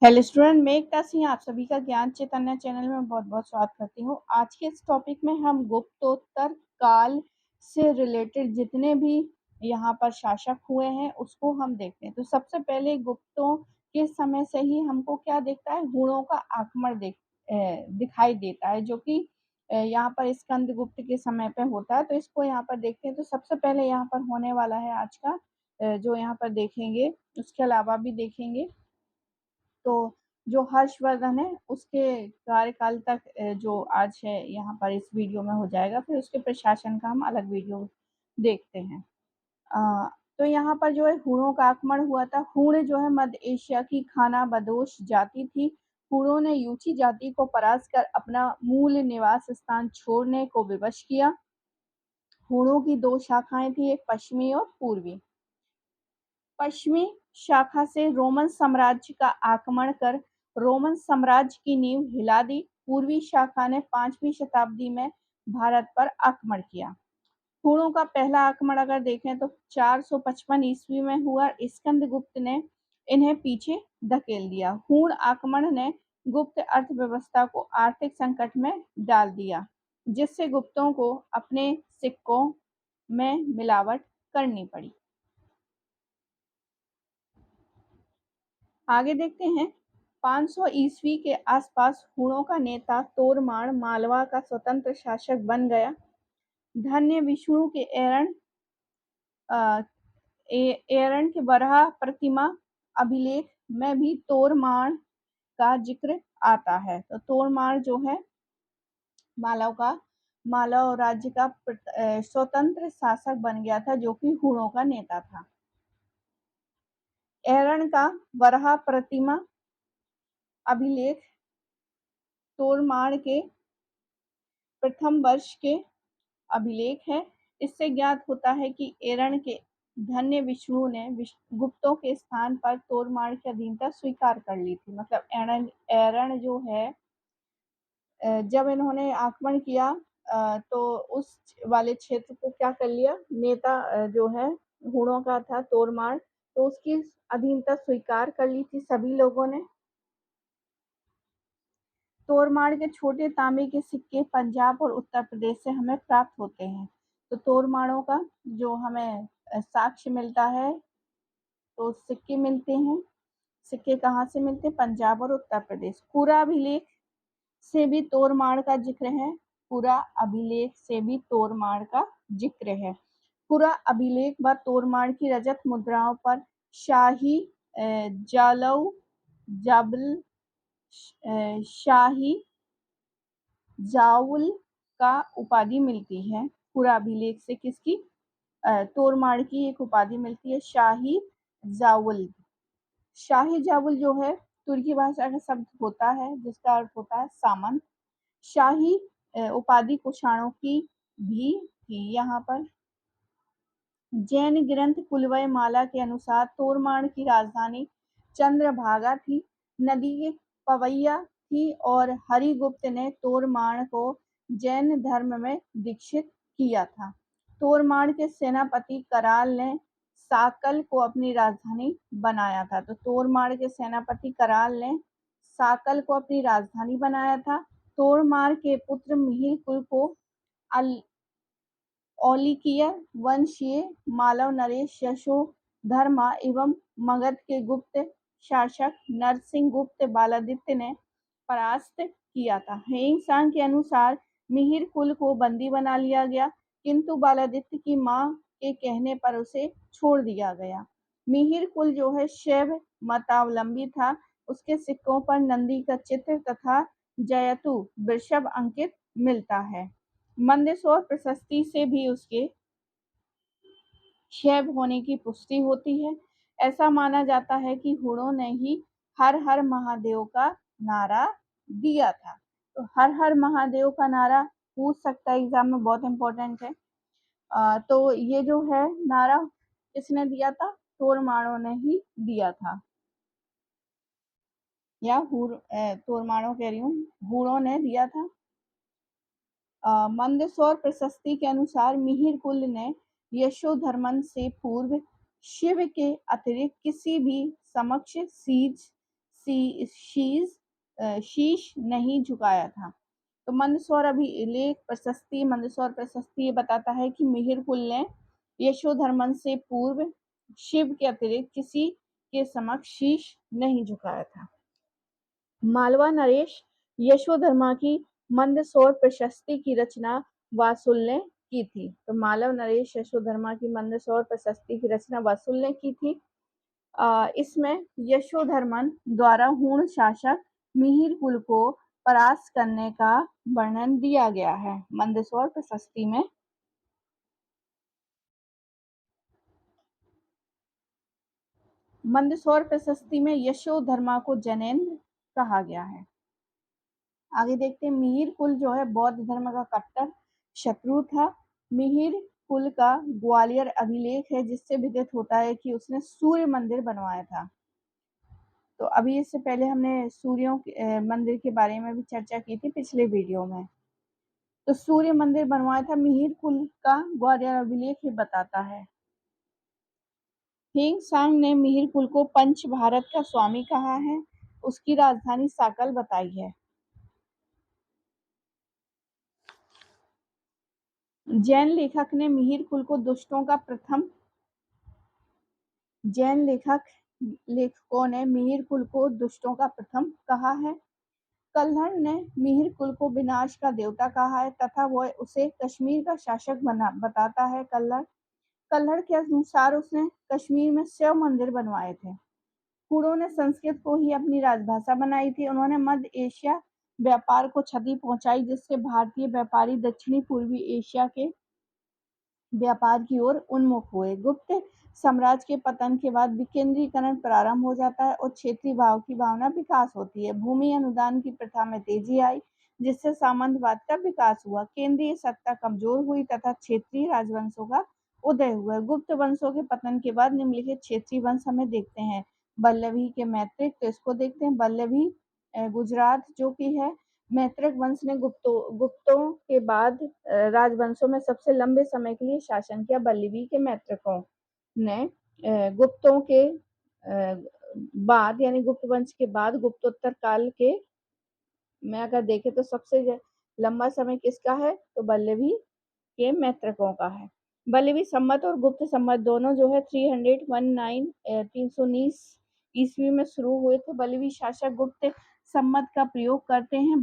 Hello student, मैं एकता सिंह आप सभी का ज्ञान चैतन्य चैनल में बहुत-बहुत स्वागत करती हूँ। आज के इस टॉपिक में हम गुप्तोत्तर काल से रिलेटेड जितने भी यहाँ पर शासक हुए हैं उसको हम देखते हैं। तो सबसे पहले गुप्तों के समय से ही हमको क्या दिखता है, हुणों का आक्रमण दिखाई देता है, जो कि यहाँ पर स्कंदगुप्त के समय पे होता है। तो इसको यहाँ पर देखते हैं। तो सबसे पहले यहाँ पर होने वाला है आज का जो यहाँ पर देखेंगे, उसके अलावा भी देखेंगे। तो जो हर्षवर्धन है उसके कार्यकाल तक जो आज है यहाँ पर इस वीडियो में हो जाएगा, फिर उसके प्रशासन का हम अलग वीडियो देखते हैं। तो यहाँ पर जो है हुणों का आक्रमण हुआ था। हुण जो है मध्य एशिया की खाना बदोश जाति थी। हुणों ने यूची जाति को परास्त कर अपना मूल निवास स्थान छोड़ने को विवश किया। हुणों की दो शाखाएं थी, एक पश्चिमी और पूर्वी। पश्चिमी शाखा से रोमन साम्राज्य का आक्रमण कर रोमन साम्राज्य की नींव हिला दी। पूर्वी शाखा ने 5वीं शताब्दी में भारत पर आक्रमण किया। हुणों का पहला आक्रमण अगर देखें तो 455 ईस्वी में हुआ। स्कंदगुप्त ने इन्हें पीछे धकेल दिया। हुण आक्रमण ने गुप्त अर्थव्यवस्था को आर्थिक संकट में डाल दिया, जिससे गुप्तों को अपने सिक्कों में मिलावट करनी पड़ी। आगे देखते हैं। 500 ईस्वी के आसपास हुणों का नेता तोरमाण मालवा का स्वतंत्र शासक बन गया। धन्य विष्णु के एरण के वराह प्रतिमा अभिलेख में भी तोरमाण का जिक्र आता है। तो तोरमाण जो है मालव राज्य का स्वतंत्र शासक बन गया था, जो कि हुणों का नेता था। एरण का वराह प्रतिमा अभिलेख तोरमाण के प्रथम वर्ष के अभिलेख है। इससे ज्ञात होता है कि एरण के धन्य विष्णु ने गुप्तों के स्थान पर तोरमाण की अधीनता स्वीकार कर ली थी। मतलब एरण जो है जब इन्होंने आक्रमण किया तो उस वाले क्षेत्र को क्या कर लिया, नेता जो है हुणों का था तोरमाण, तो उसकी अधीनता स्वीकार कर ली थी सभी लोगों ने। तोरमाण के छोटे तांबे के सिक्के पंजाब और उत्तर प्रदेश से हमें प्राप्त होते हैं। तो तोरमाणों का जो हमें साक्ष्य मिलता है, तो सिक्के मिलते हैं। सिक्के कहाँ से मिलते हैं? पंजाब और उत्तर प्रदेश। पूरा अभिलेख से भी तोरमाण का जिक्र है। पूरा अभिलेख से भी तोरमाण का जिक्र है। पूरा अभिलेख व तोरमाण की रजत मुद्राओं पर शाही जालौ जाबल शाही जाउल का उपाधि मिलती है। पूरा अभिलेख से किसकी? तोरमाण की एक उपाधि मिलती है, शाही जाउल। शाही जाउल जो है तुर्की भाषा का शब्द होता है, जिसका अर्थ होता है सामंत। शाही उपाधि कुषाणों की भी थी। यहाँ पर जैन ग्रंथ कुलवय माला के अनुसार तोरमाण की राजधानी चंद्रभागा थी। नदी के पवैया थी और हरिगुप्त ने तोरमाण को जैन धर्म में दीक्षित किया था। तोरमाण के सेनापति कराल ने साकल को अपनी राजधानी बनाया था। तो तोरमाण के सेनापति कराल ने साकल को अपनी राजधानी बनाया था। तोरमाण के पुत्र मिहिर कुल को औलिकीय वंशीय मालव नरेश यशोधर्मा एवं मगध के गुप्त शासक नरसिंह गुप्त बालादित्य ने परास्त किया था। हेंगसांग के अनुसार मिहिर कुल को बंदी बना लिया गया, किंतु बालादित्य की मां के कहने पर उसे छोड़ दिया गया। मिहिर कुल जो है शैव मतावलंबी था। उसके सिक्कों पर नंदी का चित्र तथा जयतु वृषभ अंकित मिलता है। मंदसौर प्रशस्ति से भी उसके शैव होने की पुष्टि होती है। ऐसा माना जाता है कि हुणों ने ही हर हर महादेव का नारा दिया था। तो हर हर महादेव का नारा पूछ सकता है एग्जाम में, बहुत इंपॉर्टेंट है। तो ये जो है नारा किसने दिया था? तोरमाणों ने ही दिया था, या तोरमाणों कह रही हूँ, हुणों ने दिया था। मंदसौर प्रशस्ति के अनुसार मिहिर कुल ने यशोधर्मन से पूर्व शिव के अतिरिक्त किसी भी समक्ष शीश नहीं झुकाया था। तो मंदसौर अभिलेख प्रशस्ति, मंदसौर प्रशस्ति ये बताता है कि मिहिर कुल ने यशोधर्मन से पूर्व शिव के अतिरिक्त किसी के समक्ष शीश नहीं झुकाया था। मालवा नरेश यशोधर्मा की मंदसौर प्रशस्ति की रचना वासुल ने की थी। तो मालव नरेश यशोधर्मा की मंदसौर प्रशस्ति की रचना वासुल ने की थी। इसमें यशोधर्मन द्वारा हूण शासक मिहिर कुल को परास्त करने का वर्णन दिया गया है मंदसौर प्रशस्ति में। मंदसौर प्रशस्ति में यशोधर्मा को जैनेन्द्र कहा गया है। आगे देखते हैं, मिहिर कुल जो है बौद्ध धर्म का कट्टर शत्रु था। मिहिर कुल का ग्वालियर अभिलेख है जिससे विदित होता है कि उसने सूर्य मंदिर बनवाया था। तो अभी इससे पहले हमने सूर्यों मंदिर के बारे में भी चर्चा की थी पिछले वीडियो में। तो सूर्य मंदिर बनवाया था मिहिर कुल का ग्वालियर अभिलेख ही बताता है। हिंग सांग ने मिहिर कुल को पंच भारत का स्वामी कहा है। उसकी राजधानी साकल बताई है। जैन लेखक ने मिहिर कुल को लेखकों ने मिहिर कुल को दुष्टों का प्रथम कहा है। कल्हड़ ने मिहिर कुल को विनाश का देवता कहा है तथा वह उसे कश्मीर का शासक बताता है। कल्हड़ के अनुसार उसने कश्मीर में शिव मंदिर बनवाए थे। कुड़ों ने संस्कृत को ही अपनी राजभाषा बनाई थी। उन्होंने मध्य एशिया व्यापार को क्षति पहुंचाई जिससे भारतीय व्यापारी दक्षिणी पूर्वी एशिया के व्यापार की ओर उन्मुख हुए। गुप्त साम्राज्य के पतन के बाद विकेंद्रीकरण प्रारंभ हो जाता है और क्षेत्रीय भाव की भावना विकास होती है। भूमि अनुदान की प्रथा में तेजी आई जिससे सामंतवाद का विकास हुआ। केंद्रीय सत्ता कमजोर हुई तथा क्षेत्रीय राजवंशों का उदय हुआ। गुप्त वंशों के पतन के बाद निम्नलिखित क्षेत्रीय वंश हमें देखते हैं। बल्लभी के मैत्रिक, तो इसको देखते हैं। बल्लभी गुजरात जो कि है। मैत्रिक वंश ने गुप्तों के बाद राजवंशों में सबसे लंबे समय के लिए शासन किया। बल्लभी के मैत्रिकों ने गुप्तों के बाद यानी गुप्त वंश के बाद गुप्तोत्तर काल के में अगर देखें तो सबसे लंबा समय किसका है, तो बल्लभी के मैत्रिकों का है। बल्लभी संवत और गुप्त संवत दोनों जो है 319 ईस्वी में शुरू हुए थे। बल्लभी शासक गुप्त संवत का प्रयोग करते हैं।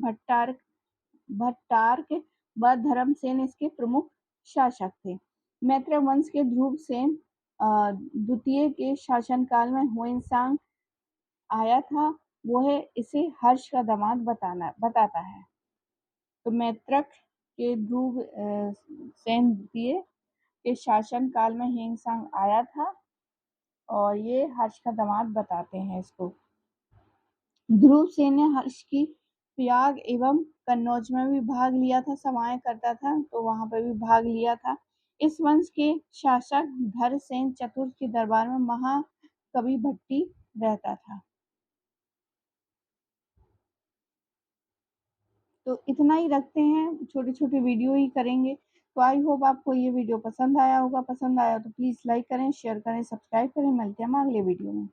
भट्टार्क व धर्मसेन इसके प्रमुख शासक थे। मैत्रेय वंश के ध्रुव सेन द्वितीय के शासनकाल में हुएनसांग आया था। वह इसे हर्ष का दामाद बताता है। तो मैत्रक के ध्रुव सेन द्वितीय के शासनकाल में हुएनसांग आया था और ये हर्ष का दामाद बताते हैं इसको। ध्रुव सेन ने हर्ष की प्रयाग एवं कन्नौज में भी भाग लिया था, सभाएं करता था, तो वहां पर भी भाग लिया था। इस वंश के शासक धरसेन चतुर्थ के दरबार में महाकवि भट्टी रहता था। तो इतना ही रखते हैं, छोटे छोटे वीडियो ही करेंगे। तो आई होप आपको ये वीडियो पसंद आया होगा। पसंद आया तो प्लीज़ लाइक करें, शेयर करें, सब्सक्राइब करें। मिलते हैं हम अगले वीडियो में।